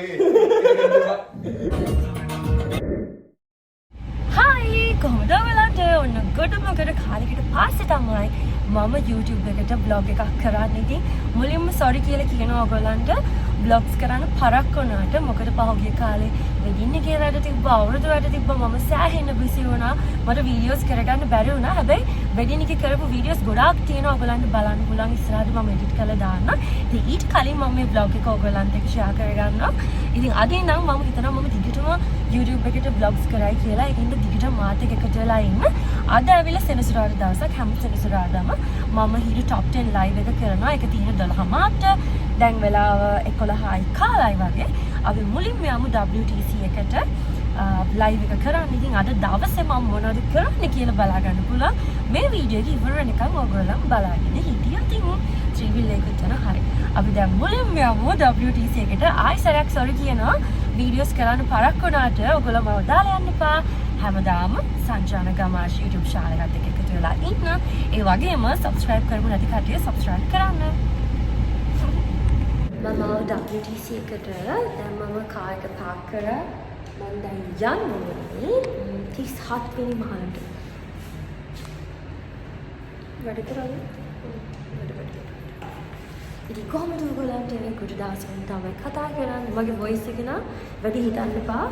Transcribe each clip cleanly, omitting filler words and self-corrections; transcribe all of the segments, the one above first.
Hi, කොහොමද ඔයාලට ඔන්න ගොඩමකට කාලෙකට පස්සේ තමයි මම YouTube එකට vlog එකක් කරන්න. ඉතින් මුලින්ම sorry කියලා කියනවා ඔයගොල්ලන්ට vlogs කරන්න පරක් වුණාට. මොකද පහුගිය කාලේ වෙඩින් එකේ වැඩ තිබ්බා, අවුරුදු වැඩ තිබ්බා. මම සෑහෙන busy වුණා. මට videos කරගන්න බැරි වුණා. හැබැයි වෙඩින් එකේ කරපු videos ගොඩාක් තියෙනවා. ඔයගොල්ලන්ට බලන්න පුළුවන් ඉස්සරහට මම edit කරලා දාන්න. ඉතින් ඊට කලින් මම මේ vlog එක ඔයගොල්ලන්ට share කරගන්නවා. ඉතින් අද ඉඳන් මම හිතනවා මම දිගටම YouTube එකට vlogs කරයි කියලා. ඒකින්ද දිගටම මාත් එක්ක එකතු වෙලා ඉන්න. අද ඇවිල්ලා සෙනසුරාදා දවසක් හැම සෙනසුරාදාම මම හිරු top 10 live එක කරනවා. ඒක තියෙන 12 මාට. දැන් වෙලාව 11යි කාලයි වගේ. අපි මුලින්ම යමු WTC එකට live එක කරන්න. ඉතින් අද දවසේ මම මොනවද කරන්නේ කියලා බලා ගන්න පුළුවන්. මේ වීඩියෝ එක ඉවර වෙනකන් ඔයගොල්ලෝ බලාගෙන හිටියොත් ත්‍රිවිල් එකට හරි. අපි දැන් මුලින්ම යමු WTC එකට. ආයෙසරයක් sorry කියනවා. videos කරන්න පරක් වුණාට ඔයගොල්ලෝ මම දාලා යන්න එපා. හැමදාම සංජාන ගමාෂ් YouTube channel එකට එකතු වෙලා ඉන්න. ඒ වගේම subscribe කරමු නැති කට්ටිය subscribe කරන්න. මම WTC එකට දැන් මම කාර් එක පාක් කරා. මම දැන් යන්නේ 37 වෙනි මහලට. වැඩ කරන්නේ. ඉතින් කොහොමද ඔයගොල්ලන්ට ගුඩ දවසක් තමයි කතා කරන්නේ. මගේ voice එක නම් වැඩි හිතන්න එපා.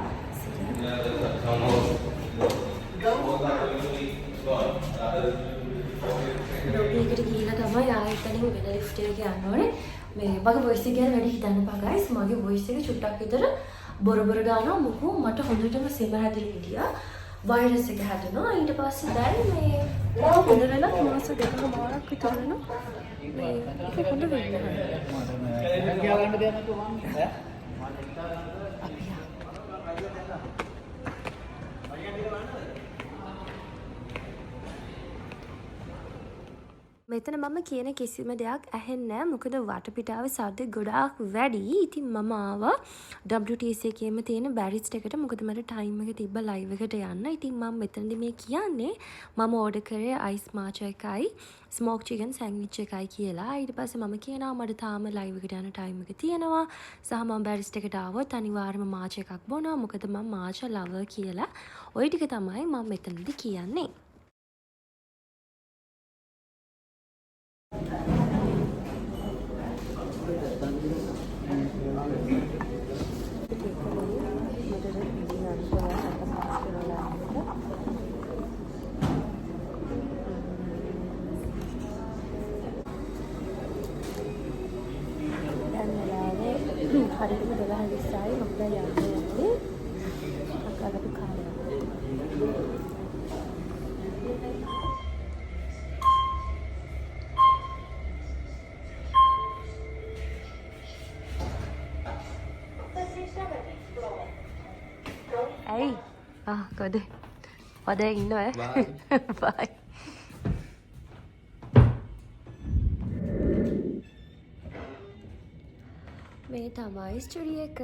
ලොබියකට ගිහිල්ලා තමයි ආයෙත් වෙන ලිෆ්ට් එක යන්න ඕනේ. මේ මගේ voice එක ගැන වැඩි හිතන්න එපා guys. මගේ voice එක චුට්ටක් විතර බොර ගන්නවා. මොකෝ මට හොඳටම සෙම හැදෙලා හිටියා. වෛරස් එක හැදුණා. ඊට පස්සේ දැන් මේ හොඳ වෙලා මාස දෙකමාරක් විතර වෙනවා. මේ ඒක හොඳ වෙන්නේ නැහැ. මෙතන මම කියන කිසිම දෙයක් ඇහෙන්නේ නැහැ. මොකද වටපිටාවේ සද්ද ගොඩාක් වැඩි. ඉතින් මම ආවා WTC එකේම තියෙන බැරිස්ට් එකට. මොකද මට ටයිම් එක තිබ්බා ලයිව් එකට යන්න. ඉතින් මම මෙතනදි මේ කියන්නේ මම ඕඩර් කරේ අයිස් මාචා එකයි ස්මෝක් චිකන් සෑන්ඩ්විච් එකයි කියලා. ඊට පස්සේ මම කියනවා මට තාම ලයිව් එකට යන ටයිම් එක තියෙනවා. සහ මම බැරිස්ට් එකට ආවොත් අනිවාර්යයෙන්ම මාචා එකක් බොනවා. මොකද මම මාචා ලවර් කියලා. ওই ටික තමයි මම මෙතනදි කියන්නේ. හරියටම 12:20යි මොකද යන්නේ අක්කාට කාලයක්. ඇයි කොහෙද? ඔය ඉන්නව බයි. මේ තමයි ස්ටුඩියෝ එක.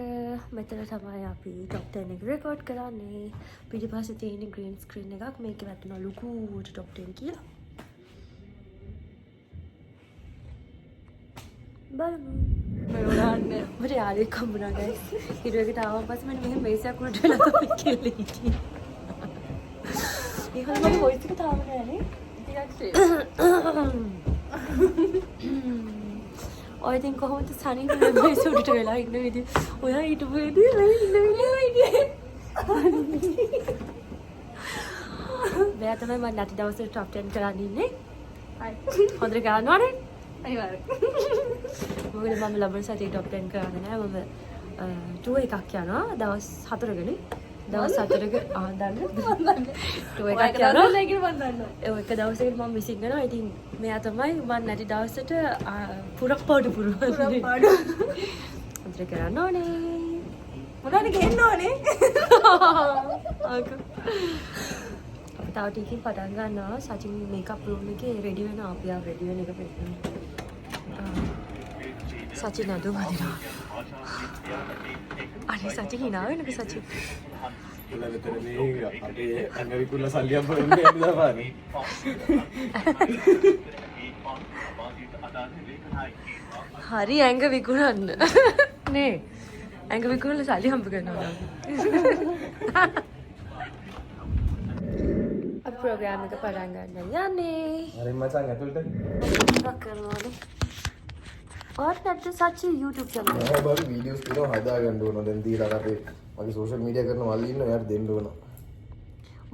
මෙතන තමයි අපි top 10 එක රෙකෝඩ් කරන්නේ. පිටිපස්සේ තියෙන green screen එකක්. මේකේ වැටෙනවා ලොකුට top 10 කියලා. බලමු. මට යාළුවෙක් හම්බුණා guys. හිරුවකට ආවන් පස්සේ මම මෙහෙම මේසයක් උඩට වෙලා තමයි කියලා හිටියේ. ඒකම මගේ voice එක තාම නෑනේ. ඔය ඉතින් කොහොමද සනින් මේස උඩට වෙලා ඉන්න විදිහ. ඔයා හිටපු විදිහ ඉන්න විදිහ. මෙයා තමයි මම නැති දවසේ top 10 කරන් ඉන්නේ. හොඳට ගන්නවනේ. අනිවාර්යෙන්. මොකද මම ලබන සතියේ top 10 කරන්නේ නැහැ. මම tour එකක් යනවා දවස් 4කනේ. දවස් 4ක දන්න tour එකක් යනවා. ඒක මම දන්නවා. ඒක දවසකට මම මිසින් කරනවා. ඉතින් මෙයා තමයි මම නැති දවසට පුරපාඩු පුරපාඩු. හොඳට කරන්න ඕනේ. මොනවද ගේන්න ඕනේ? තව ටිකකින් පටන් ගන්නවා. සචින් මේකප් රූම් එකේ රෙඩි වෙනවා. අපි ආ රෙඩි වෙන එක පෙන්නනවා. සචින් අද වදිනවා. අනේ සචින් hina වෙනක සචින්. අපේ ඇඟවිකුල්ල සල්ලියක් බොන්නේ නේද හරි ඇඟ විකුණන්න නේ ඇඟ විකුණලා සල්ලි හම්බ කරනවා. අපේ ප්‍රෝග්‍රෑම් එක පටන් ගන්න යන්නේ. හරි මචං ඇතුළට. මොකක් කරනවද? ඔයාට නැත්නම් සච්චි YouTube channel මම බාර වීඩියෝස් කරනවා හදා ගන්න ඕන. දැන් දීලා අපේ මගේ සෝෂල් මීඩියා කරන මල්ලි ඉන්න එයාට දෙන්න ඕන.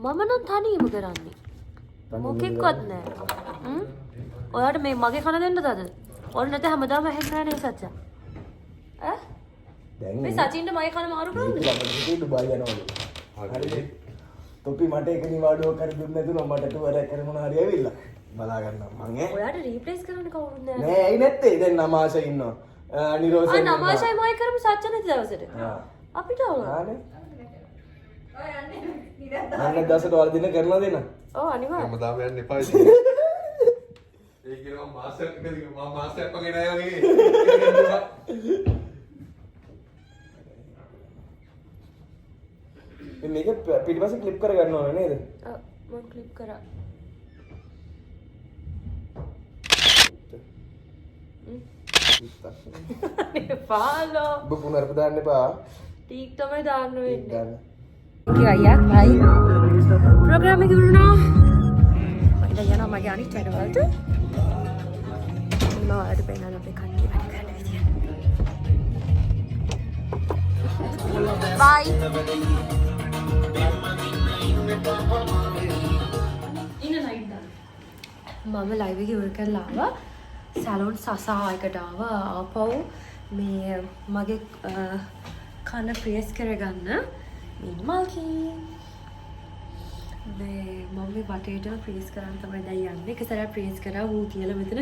මම නම් තනියම කරන්නේ. මොකෙක්වත් නැහැ. ඔයාට මේ මගේ කන දෙන්නද අද? ඕන නැත්නම් හැමදාම ඇහෙන්නේ නැහැ නේ සච්චා. ඈ? දැන් මේ සචින්ට මගේ කන මාරු කරන්නද? ළමයි දුබායි යනවලු. හරිද? තොපි මට එක නිවාඩුවක් කර දුන්නේ නැතුණා මට ටුවරයක් කර මොන හරි ඇවිල්ලා. බලා ගන්නම් මං ඈ. ඔයාට රීප්ලේස් කරන්න කවුරුත් නැහැ. නෑ ඇයි නැත්තේ? දැන් නමාෂා ඉන්නවා. නිරෝෂන් නමාෂයි මයි කරමු සච්චා නැති දවසට. හා. අපිට ඕන. ආනේ. අන්න දවසට වල දින කරලා දෙන්න. ඔව් අනිවාර්යයෙන්. හැමදාම යන්න එපා ඉතින්. ඒ කියනවා මාස්ටර් එකද මම මාස්ටර් වගේ නෑ වගේ. මේක පිටිපස්සේ ක්ලිප් කර ගන්න ඕනේ නේද? ඔව් මම ක්ලිප් කරා. පාලෝ. ඔබ පුනර්ප දාන්න එපා. ටීක් තමයි දාන්න වෙන්නේ. දාන්න. අයියා බයි. ප්‍රෝග්‍රෑම් එක ඉවරනවා. මම යනවා මගේ අනිත් වැඩවලට. මම ඔයාලට පෙන්නන්න අපේ කන්නේ වැඩ කරන විදිය. බයි. මම ලයිව් එක ඉවර කරලා ආවා. සැලොන් සසහායකට ආවා. ආපහු මේ මගේ කන ප්‍රේස් කරගන්න මල්කී මේ මම මේ වටේට ප්‍රේස් කරන් තමයි දැන් යන්නේ. එක සැරයක් ප්‍රේස් කරා ඌ කියලා මෙතන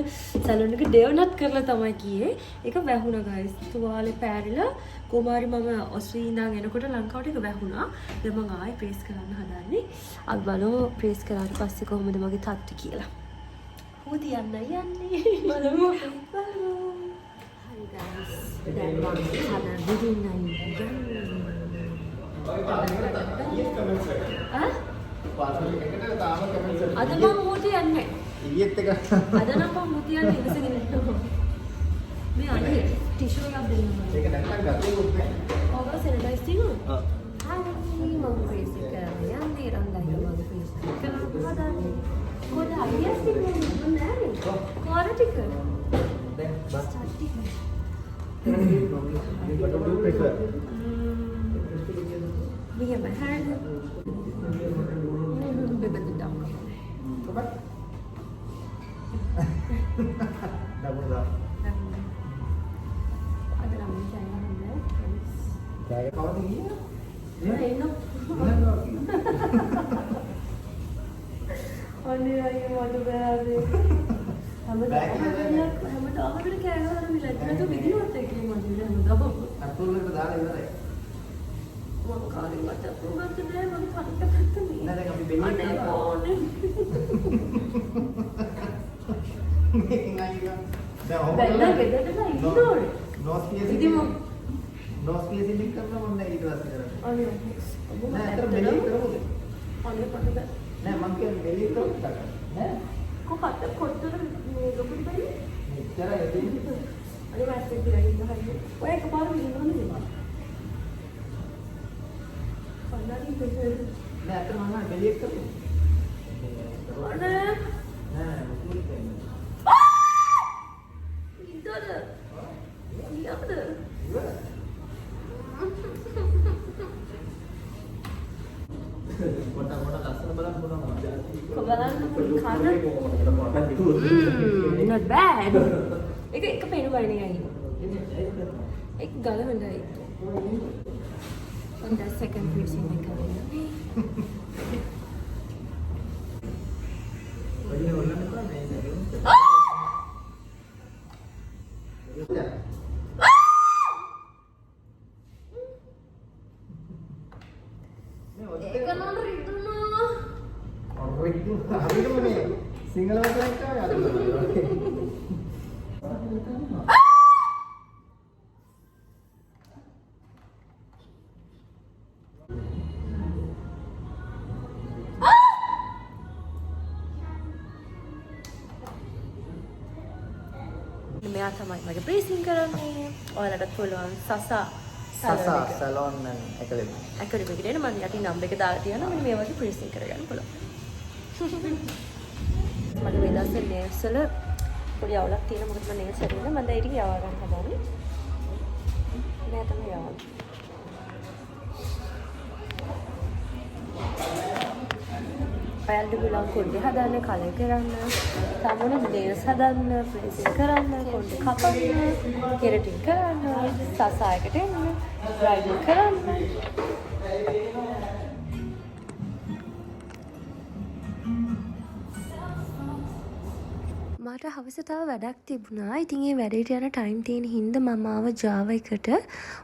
සැලොන් එක ඩෙවලොප් කරලා තමයි ගියේ. ඒක වැහුණා ගයිස්. තුවාලේ පෑරිලා කුමාරි මම ඔස්ට්‍රේලියාවෙන් ඉඳන් එනකොට ලංකාවට ඒක වැහුණා. දැන් මම ආයෙ ප්‍රේස් කරන්න හදන්නේ. අද බලමු ප්‍රේස් කරාට පස්සේ කොහොමද මගේ තත්ත්වය කියලා. හොදි යන්න යන්නේ. බලමු. බලමු. හරි ගයිස්. දැන් මම හදන්න දෙන්නේ නැහැ. අද මම මොටි යන්නේ. ඊයේත් එක. අද නම් මම මොටි යන්නේ ඉවසගෙන ඉන්නවා. මේ අනේ ටිෂු එකක් දෙන්න මම. ඒක නැත්තම් ගත්තේ කොහොමද? ඔබ සෙනටයිස් තියනවා? ඔව්. හරි මම ෆේස් එක කරන්නේ යන්නේ රන්දයි මම ෆේස් එක කරනවා හදන්නේ. කොහොමද අයියස් තිබුණේ මම නෑනේ. කොහොමද ටික? දැන් බස් ස්ටාර්ට් ටික. what do you prefer? We have a hand. Bebek gedang. Coba. Dah. Ada nama saya ada. Saya kau tinggi ya? Ya, ini. Ani ayo mau berada. හැමදාම අපිට කෑ ගහලා මිලක් නැතු විදිනවත් එකේ මම හැමදාම අතුල් වලට දාලා ඉවරයි. මම කාලේ මට පුරුද්ද නෑ මම කන්ට ගත්තනේ. නෑ දැන් අපි බෙල්ලේ කරනවා. මේකෙන් අයියෝ. දැන් ඔහොම බැලලා ගෙදරට ඉන්නෝනේ. නෝස් පියස් ඉතින් මම නෝස් පියස් ඉන්න කරනවා මම නෑ ඊට පස්සේ කරන්නේ. අනේ ඔබ නෑ අතර බෙල්ලේ කරමුද? අනේ පොඩ්ඩක් නෑ මම කියන්නේ බෙල්ලේ කරමුද? නෑ කොහොමද කොච්චර මේ ලොකුට බැරි? මෙච්චර එදින් අනේ මාත් කියලා ඉන්න හරිය. ඔය එකපාරම ඉන්නවනේ. පන්නරි දෙකේ නෑ අතර මම බෙල්ලේ කරමු. අනේ නෑ මුකුත් වෙන්නේ. ඉතල ඊයක්ද? පොට ලස්සන බලන්න පුළුවන්. බලන්න not bad. එක පේනු ගන්නේ අයින්. එක ගල හොඳයි. හොඳ second piercing එක කරන්නේ. ඔය හොල්ලන්න එපා මේ නේද? ඒක නෝන රිදුනා. හරියටම මේ සිංහල වචනයක් තමයි අද. මෙයා තමයි මගේ බ්‍රේසින් කරන්නේ. ඔයාලට පුළුවන් සසා සසා සැලොන් ඇකඩමි. ඇකඩමි එකට එන්න මම යටින් නම්බර් එක දාලා තියනවා. මෙන්න මේ වගේ ප්‍රීසින් කරගන්න පුළුවන්. මට මේ දවස්වල නේල්ස් වල පොඩි අවුලක් තියෙනවා. මොකද මම නේල්ස් හරිනේ. මම දැන් ඉතින් යවා ගන්න හදන්නේ. නෑ තමයි යවන්නේ. ඔයාලට පුළුවන් කොණ්ඩේ හදන්න, කලර් කරන්න, සමුන නේල්ස් හදන්න, ප්‍රීසින් කරන්න, කොණ්ඩේ කපන්න, කෙරටින් කරන්න, සසායකට එන්න, බ්‍රයිඩල් කරන්න. මට හවස තව වැඩක් තිබුණා. ඉතින් ඒ වැඩේට යන ටයිම් තියෙන හින්දා මම ආව Java එකට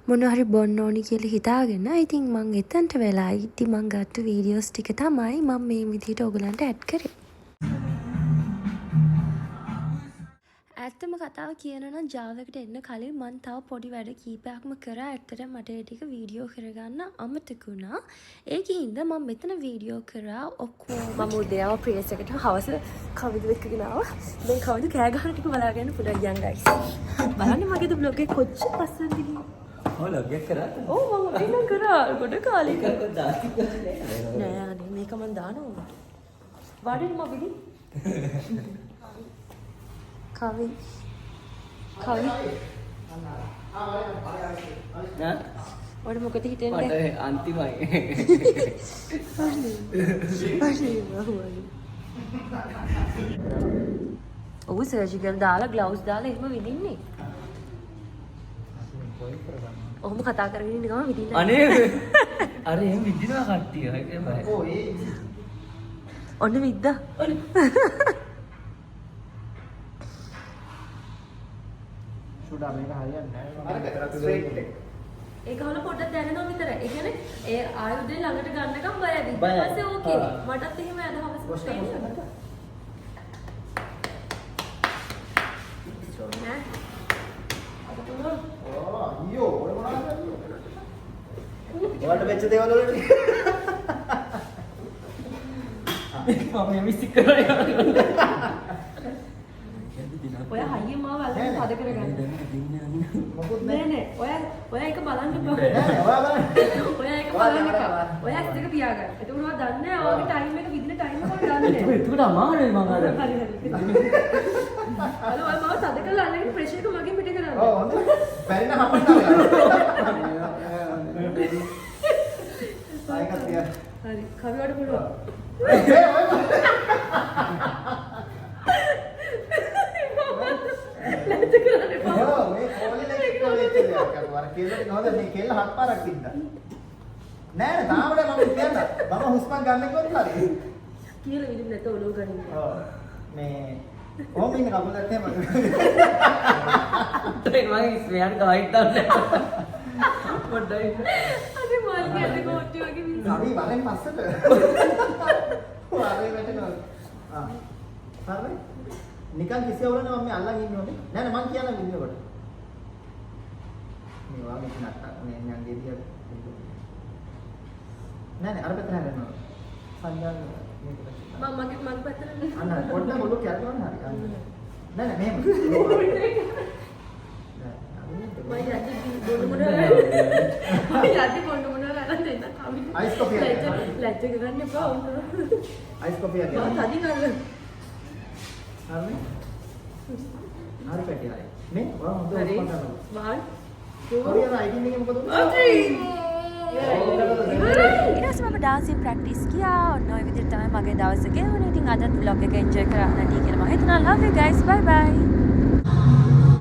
මොනවා හරි බොන්න ඕනි කියලා හිතාගෙන. ඉතින් මම එතනට වෙලා ඉතින් මම ගත්ත වීඩියෝස් ටික තමයි මම මේ විදිහට ඔයගලන්ට ඇඩ් කරේ. ඇත්තම කතාව කියනවා නම් Java එකට එන්න කලින් මම තව පොඩි වැඩ කීපයක්ම කරා. ඇත්තටම මට ඒ ටික වීඩියෝ කරගන්න අමතක වුණා. ඒකින්ද මම මෙතන වීඩියෝ කරා ඔක්කොම. මම උදේව ප්‍රේස් එකට හවස කවිද එක්කගෙන ආවා. දැන් කවිද කෑ ගහන ටික බලාගන්න පුළුවන් යන් ගයිස්. බලන්න මගේද බ්ලොග් එක කොච්චර පස්සෙන්ද ගිහින්. ඔව් ලොග් එක කරා. ඔව් මම එන්න කරා. ගොඩ කාලෙක. නෑ අනේ මේක මම දානවා. වඩින් මම විදි. කවි ඔයාට මොකද හිතෙන්නේ? මට අන්තිමයි. ඔව් සර්ජිකල් දාලා ග්ලව්ස් දාලා එහෙම විදින්නේ. ඔහොම කතා කරගෙන ඉන්න ගමන් විදින්න. අනේ අර එහෙම විදිනවා කට්ටිය. එහෙමයි. ඔව් ඒ ඔන්න විද්දා. සුඩා මේක හරියන්නේ නැහැ. ඒක හොල පොඩ්ඩක් දැනෙනවා විතරයි. ඒ කියන්නේ ඒ ආයුධය ළඟට ගන්නකම් බයයි. ඊට බයයි. පස්සේ ඕකේ. ආ. මටත් එහෙම අදහස් තියෙනවා. නෑ. අද පුළුවන්. අයියෝ ඔය මොනවද කරන්නේ? ඔයාලට වෙච්ච දේවල් වලට මම මිස්ටික් කරලා ඔය හයිය මාව අල්ලගෙන පද කරගන්න. මොකුත් නෑ නෑ. ඔය එක බලන්න බෑ. නෑ ඔයා බලන්න. ඔය එක බලන්න එපා. ඔය ඇස් දෙක පියාගන්න. එතකොට ඔයා දන්නේ නැහැ ඔයාගේ ටයිම් එක විදින ටයිම් එක ඔයා දන්නේ නැහැ. ඒකට අමාරුයි මම අර. හරි හරි. අර ඔය මාව තද කරලා අල්ලගෙන ප්‍රෙෂර් එක මගෙන් පිට කරන්න. ඔව් හොඳයි. බැරි නම් අපිට ආයෙත් තියා. හරි. කවියට පුළුවන්. ලැජ්ජ කරන්න එපා. ඔව් මේ කොලේ ලැජ්ජ කොලේ කියලා කරනවා. කෙල්ලට නෝද මේ කෙල්ල හත් පාරක් ඉඳලා. නෑ නෑ තාම නෑ මම කියන්න. මම හුස්මක් ගන්න කිව්වොත් හරි. කියලා විදිහ නැත ඔලෝ ගනින්න. ඔව් මේ කොහොම ඉන්න කවුද නැත්තේ මම. ඒක මගේ ස්පෙයාට ගයිඩ් දාන්න. පොඩ්ඩයි. අනේ මල් කියන්නේ කොට්ටි වගේ විදිහ. අපි වරෙන් පස්සට. වරේ වැටෙනවා. ආ. හරි. නිකන් කිසි අවුලක් නෑ මම මේ අල්ලන් ඉන්නේ ඕනේ. නෑ නෑ මං කියන්න ඉන්නකොට. මේ වාගේ නට්ටක් මේ යන්නේ දිහා. නෑ නෑ අර පැත්තට හැරෙනවා. සංඥා මගේ පැත්තට අන්න පොඩ්ඩක් ඔලුව කැරකවන්න හරි. නෑ නෑ මෙහෙම. මම යද්දි බොන්න මොනවා අරන් දෙන්න කවි. අයිස් කොපියක් ගන්න. ලැජ්ජ කරන්න එපා ඔන්න. අයිස් කොපියක් මම ගන්න. තදි කරලා. හරි. හරි පැටි හරි. මේ ඔයා හොඳ හරි. උස්මන් ගන්නවා. 1 2 ඔය අයිඩි එකේ මොකද උනේ? 3 ඊට පස්සේ මම ඩාන්සින් ප්‍රැක්ටිස් කියා. ඔන්න ඔය විදිහට තමයි මගේ දවස ගෙවුනේ. ඉතින් අදත් vlog එක එන්ජොයි කරා නැටි කියලා මම හිතනවා. love you guys. bye bye.